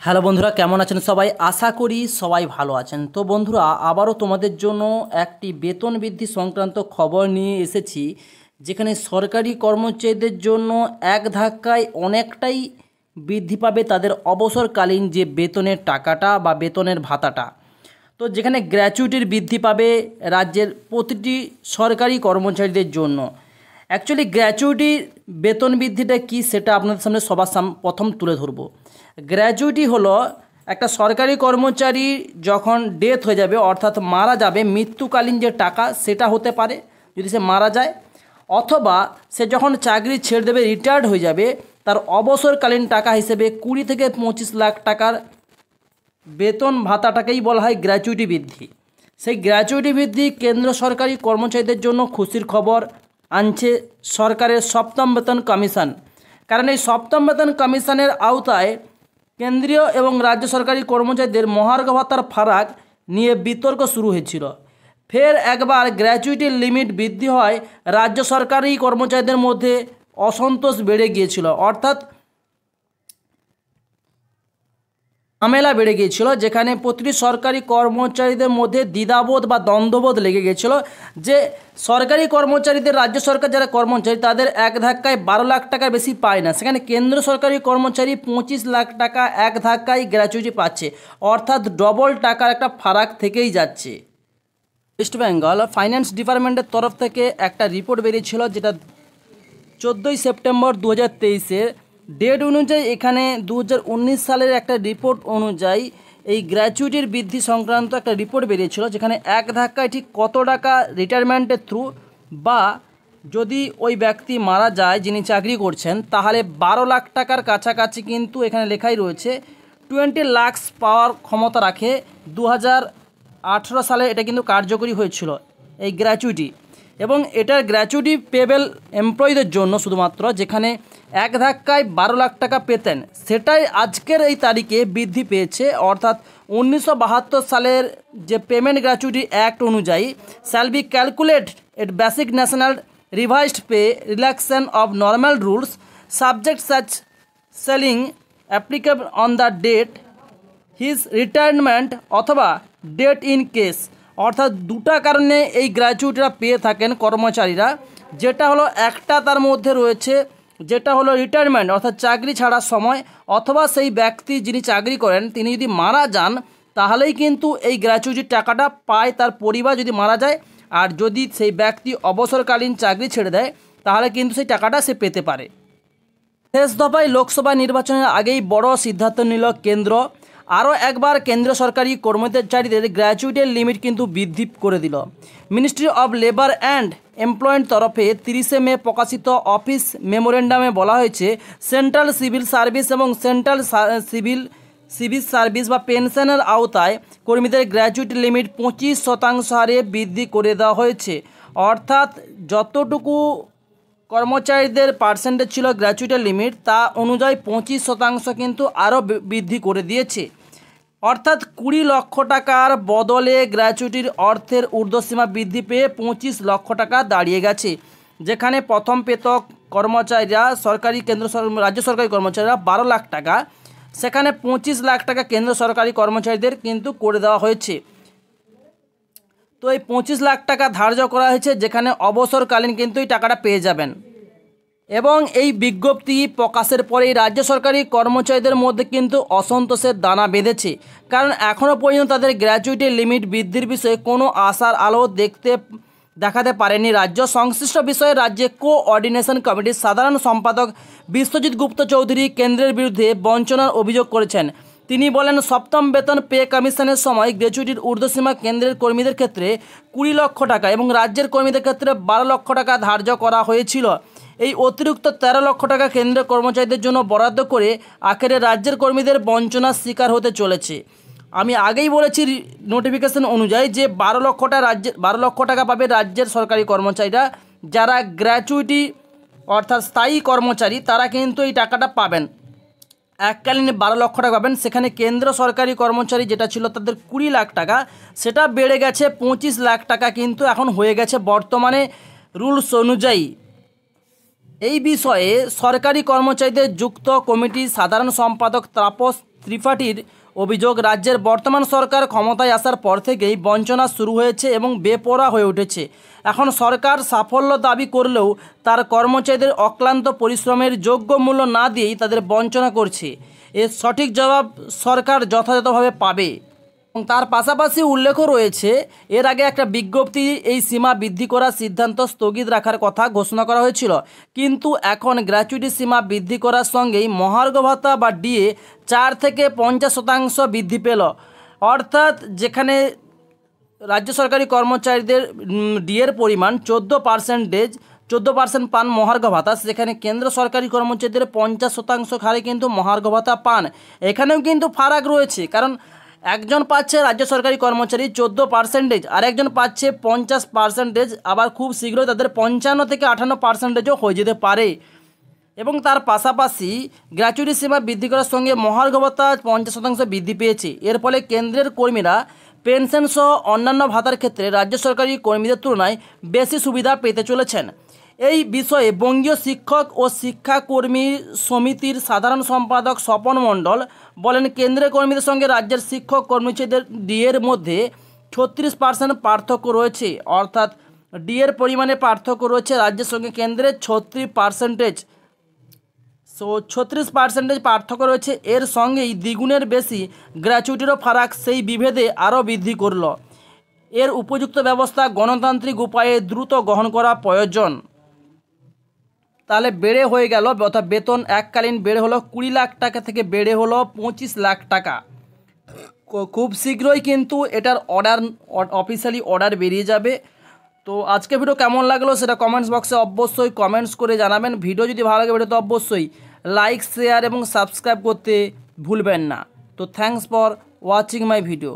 Hello বন্ধুরা, কেমন আছেন সবাই? আশা করি সবাই ভালো আছেন। তো বন্ধুরা, আবারও তোমাদের জন্য একটি বেতন বৃদ্ধি সংক্রান্ত খবর নিয়ে এসেছি, যেখানে সরকারি কর্মচারীদের জন্য এক ধাক্কায় অনেকটাই বৃদ্ধি পাবে তাদের অবসরকালীন যে বেতনের টাকাটা বা বেতনের ভাতাটা। তো যেখানে গ্র্যাচুইটির বৃদ্ধি পাবে রাজ্যের প্রতিটি সরকারি কর্মচারীদের জন্য। অ্যাকচুয়ালি গ্র্যাচুইটির বেতন বৃদ্ধিটা কী সেটা আপনাদের সামনে সবার প্রথম তুলে ধরবো। গ্র্যাচুইটি হলো একটা সরকারি কর্মচারী যখন ডেথ হয়ে যাবে, অর্থাৎ মারা যাবে, মৃত্যুকালীন যে টাকা সেটা হতে পারে যদি সে মারা যায়, অথবা সে যখন চাকরি ছেড়ে দেবে, রিটায়ার্ড হয়ে যাবে, তার অবসরকালীন টাকা হিসেবে 20 থেকে 25 লাখ টাকার বেতন ভাতাটাকেই বলা হয় গ্র্যাচুইটি বৃদ্ধি। সেই গ্র্যাচুইটি বৃদ্ধি কেন্দ্র সরকারি কর্মচারীদের জন্য খুশির খবর আনছে সরকারের সপ্তম বেতন কমিশন। কারণ এই সপ্তম বেতন কমিশনের আওতায় কেন্দ্রীয় এবং রাজ্য সরকারি কর্মচারীদের মহার্ঘ ভাতার ফারাক নিয়ে বিতর্ক শুরু হয়েছিল। ফের একবার গ্র্যাচুইটির লিমিট বৃদ্ধি হয়, রাজ্য সরকারি কর্মচারীদের মধ্যে অসন্তোষ বেড়ে গিয়েছিল, অর্থাৎ ঝামেলা বেড়ে গিয়েছিল, যেখানে প্রতিটি সরকারি কর্মচারীদের মধ্যে দ্বিধাবোধ বা দ্বন্দ্ববোধ লেগে গিয়েছিল যে সরকারি কর্মচারীদের, রাজ্য সরকার যারা কর্মচারী তাদের এক ধাক্কায় 12 লাখ টাকার বেশি পায় না, সেখানে কেন্দ্র সরকারি কর্মচারী 25 লাখ টাকা এক ধাক্কায় গ্র্যাচুইটি পাচ্ছে, অর্থাৎ ডবল টাকার একটা ফারাক থেকেই যাচ্ছে। ওয়েস্ট বেঙ্গল ফাইন্যান্স ডিপার্টমেন্টের তরফ থেকে একটা রিপোর্ট বেরিয়েছিল, যেটা 14ই সেপ্টেম্বর 2023-এর ডেট অনুযায়ী। এখানে 2019 সালের একটা রিপোর্ট অনুযায়ী এই গ্র্যাচুইটির বৃদ্ধি সংক্রান্ত একটা রিপোর্ট বেরিয়েছিল, যেখানে এক ধাক্কায় ঠিক কত টাকা রিটায়ারমেন্টের থ্রু বা যদি ওই ব্যক্তি মারা যায় যিনি চাকরি করছেন, তাহলে 12 লাখ টাকার কাছাকাছি কিন্তু এখানে লেখাই রয়েছে 20 লাখ পাওয়ার ক্ষমতা রাখে। 2018 সালে এটা কিন্তু কার্যকরী হয়েছিল এই গ্র্যাচুইটি, এবং এটার গ্র্যাচুইটি পেবেল এমপ্লয়ীদের জন্য শুধুমাত্র, যেখানে এক ধাক্কায় 12 লাখ টাকা পেতেন, সেটাই আজকের এই তারিখে বৃদ্ধি পেয়েছে। অর্থাৎ 1972 সালের যে পেমেন্ট গ্র্যাচুইটি অ্যাক্ট অনুযায়ী shall be calculate at basic national revised pay relaxation of normal rules subject such ceiling applicable on the date his retirement অথবা ডেট ইন কেস। অর্থাৎ দুটা কারণে এই গ্র্যাচুইটিটা পেয়ে থাকেন কর্মচারীরা, যেটা হলো একটা তার মধ্যে রয়েছে, যেটা হলো রিটায়ারমেন্ট অর্থাৎ চাকরি ছাড়ার সময়, অথবা সেই ব্যক্তি যিনি চাকরি করেন তিনি যদি মারা যান, তাহলেই কিন্তু এই গ্র্যাচুইটির টাকাটা পায় তার পরিবার যদি মারা যায়। আর যদি সেই ব্যক্তি অবসরকালীন চাকরি ছেড়ে দেয়, তাহলে কিন্তু সেই টাকাটা সে পেতে পারে। শেষ দফায় লোকসভা নির্বাচনের আগেই বড় সিদ্ধান্ত নিল কেন্দ্র। আরও একবার কেন্দ্র সরকারি কর্মচারীদের গ্র্যাচুইটির লিমিট কিন্তু বৃদ্ধি করে দিল। Ministry of labour and employment তরফে 30 মে প্রকাশিত অফিস মেমোরেন্ডামে বলা হয়েছে, সেন্ট্রাল সিভিল সার্ভিস এবং সেন্ট্রাল সিভিল সার্ভিস বা পেনশনের আওতায় কর্মীদের গ্র্যাচুইটি লিমিট 25% হারে বৃদ্ধি করে দেওয়া হয়েছে। অর্থাৎ যতটুকু কর্মচারীদের পার্সেন্টেজ ছিল গ্র্যাচুইটির লিমিট, তা অনুযায়ী 25% কিন্তু আরও বৃদ্ধি করে দিয়েছে। অর্থাৎ 20 লক্ষ টাকার বদলে গ্র্যাচুইটির অর্থের ঊর্ধ্বসীমা বৃদ্ধি পেয়ে 25 লক্ষ টাকা দাঁড়িয়ে গেছে, যেখানে প্রথম পেত কর্মচারীরা রাজ্য সরকারি কর্মচারীরা 12 লাখ টাকা, সেখানে 25 লাখ টাকা কেন্দ্র সরকারি কর্মচারীদের কিন্তু করে দেওয়া হয়েছে। তো এই 25 লাখ টাকা ধার্য করা হয়েছে, যেখানে অবসরকালীন কিন্তু এই টাকাটা পেয়ে যাবেন। এবং এই বিজ্ঞপ্তি প্রকাশের পরেই রাজ্য সরকারি কর্মচারীদের মধ্যে কিন্তু অসন্তোষের দানা বেঁধেছে, কারণ এখনও পর্যন্ত তাদের গ্র্যাচুইটির লিমিট বৃদ্ধির বিষয়ে কোনো আশার আলো দেখাতে পারেনি রাজ্য। সংশ্লিষ্ট বিষয়ে রাজ্যে কোঅর্ডিনেশন কমিটির সাধারণ সম্পাদক বিশ্বজিৎ গুপ্ত চৌধুরী কেন্দ্রের বিরুদ্ধে বঞ্চনার অভিযোগ করেছেন। তিনি বলেন, সপ্তম বেতন পে কমিশনের সময় গ্র্যাচুইটির ঊর্ধ্বসীমা কেন্দ্রের কর্মীদের ক্ষেত্রে 20 লক্ষ টাকা এবং রাজ্যের কর্মীদের ক্ষেত্রে 12 লক্ষ টাকা ধার্য করা হয়েছিল। এই অতিরিক্ত 13 লক্ষ টাকা কেন্দ্রের কর্মচারীদের জন্য বরাদ্দ করে আখেরে রাজ্যের কর্মীদের বঞ্চনার শিকার হতে চলেছে। আমি আগেই বলেছি নোটিফিকেশন অনুযায়ী যে 12 লক্ষ টাকা পাবে রাজ্যের সরকারি কর্মচারীরা, যারা গ্র্যাচুইটি অর্থাৎ স্থায়ী কর্মচারী তারা কিন্তু এই টাকাটা পাবেন, এককালীন 12 লক্ষ টাকা পাবেন। সেখানে কেন্দ্র সরকারি কর্মচারী যেটা ছিল তাদের 20 লাখ টাকা, সেটা বেড়ে গেছে 25 লাখ টাকা কিন্তু এখন হয়ে গেছে বর্তমানে রুলস অনুযায়ী। এই বিষয়ে সরকারি কর্মচারীদের যুক্ত কমিটির সাধারণ সম্পাদক তাপস ত্রিপাঠীর অভিযোগ, রাজ্যের বর্তমান সরকার ক্ষমতায় আসার পর থেকেই বঞ্চনা শুরু হয়েছে এবং বেপরোয়া হয়ে উঠেছে। এখন সরকার সাফল্য দাবি করলেও তার কর্মচারীদের অক্লান্ত পরিশ্রমের যোগ্য মূল্য না দিয়েই তাদের বঞ্চনা করছে। এর সঠিক জবাব সরকার যথাযথভাবে পাবে। এবং তার পাশাপাশি উল্লেখ রয়েছে, এর আগে একটা বিজ্ঞপ্তি এই সীমা বৃদ্ধি করার সিদ্ধান্ত স্থগিত রাখার কথা ঘোষণা করা হয়েছিল, কিন্তু এখন গ্র্যাচুইটি সীমা বৃদ্ধি করার সঙ্গেই মহার্ঘ ভাতা বা ডিএ 4 থেকে 50% বৃদ্ধি পেল। অর্থাৎ যেখানে রাজ্য সরকারি কর্মচারীদের ডিএর পরিমাণ 14% পান মহার্ঘ ভাতা, সেখানে কেন্দ্র সরকারি কর্মচারীদের 50% হারে কিন্তু মহার্ঘ ভাতা পান। এখানেও কিন্তু ফারাক রয়েছে, কারণ একজন পাচ্ছে রাজ্য সরকারি কর্মচারী 14%, আর একজন পাচ্ছে 50%, আবার খুব শীঘ্রই তাদের 55 থেকে 58%ও হয়ে যেতে পারে। এবং তার পাশাপাশি গ্র্যাচুইটি সীমা বৃদ্ধি করার সঙ্গে মহার্ঘ ভাতা 50% বৃদ্ধি পেয়েছে। এর ফলে কেন্দ্রের কর্মীরা পেনশন সহ অন্যান্য ভাতার ক্ষেত্রে রাজ্য সরকারি কর্মীদের তুলনায় বেশি সুবিধা পেতে চলেছেন। এই বিষয়ে বঙ্গীয় শিক্ষক ও শিক্ষাকর্মী সমিতির সাধারণ সম্পাদক স্বপন মণ্ডল বলেন, কেন্দ্রের কর্মীদের সঙ্গে রাজ্যের শিক্ষক কর্মচারীদের ডিএর মধ্যে 36% পার্থক্য রয়েছে। অর্থাৎ ডিএর পরিমাণে পার্থক্য রয়েছে রাজ্যের সঙ্গে কেন্দ্রের 36%। 36% পার্থক্য রয়েছে। এর সঙ্গেই দ্বিগুণের বেশি গ্র্যাচুইটিরও ফারাক সেই বিভেদে আরও বৃদ্ধি করল। এর উপযুক্ত ব্যবস্থা গণতান্ত্রিক উপায়ে দ্রুত গ্রহণ করা প্রয়োজন। তাহলে বেড়ে হয়ে গেল, অর্থাৎ বেতন এককালীন বেড়ে হলো 20 লাখ টাকা থেকে বেড়ে হলো 25 লাখ টাকা। খুব শীঘ্রই কিন্তু এটার অফিসিয়ালি অর্ডার বেরিয়ে যাবে। তো আজকে ভিডিও কেমন লাগলো সেটা কমেন্টস বক্সে অবশ্যই কমেন্টস করে জানাবেন। ভিডিও যদি ভালো লাগে ভিডিওতে অবশ্যই লাইক, শেয়ার এবং সাবস্ক্রাইব করতে ভুলবেন না। তো thanks for watching my video.